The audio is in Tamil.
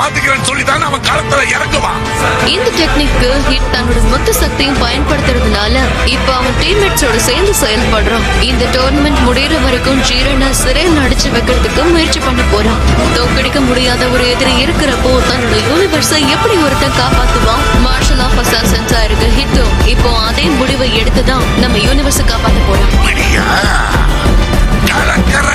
மாத்திக்கிறேன்னு சொல்லிதான் அவன் களத்துல இறங்குவான். இந்த டெக்னிக்கு ஹிட் தன்னோட மொத்த சக்தியும் பயன்படுத்துறதுனால இப்ப அவன் டீம்மேட்ஸோட சேர்ந்து செயல்படுறான். இந்த டோர்னமெண்ட் முடியற வரைக்கும் ஜீரனை சிறையில் அடிச்சு வைக்கிறதுக்கு முயற்சி பண்ண போறான். தோக்கடிக்க முடியாத ஒரு எதிரி இருக்கிறப்போ தன்னோட யூனிவர்ஸை எப்படி ஒருத்தன் காப்பாத்துவான்? மார்ஷல் ஆஃப் அசாசன்ஸா இருக்க ஹிட்டோ இப்போ அதே முடிவை எடுத்துதான் நம்ம யூனிவர்ஸை காப்பாத்த போறான். கலக்கற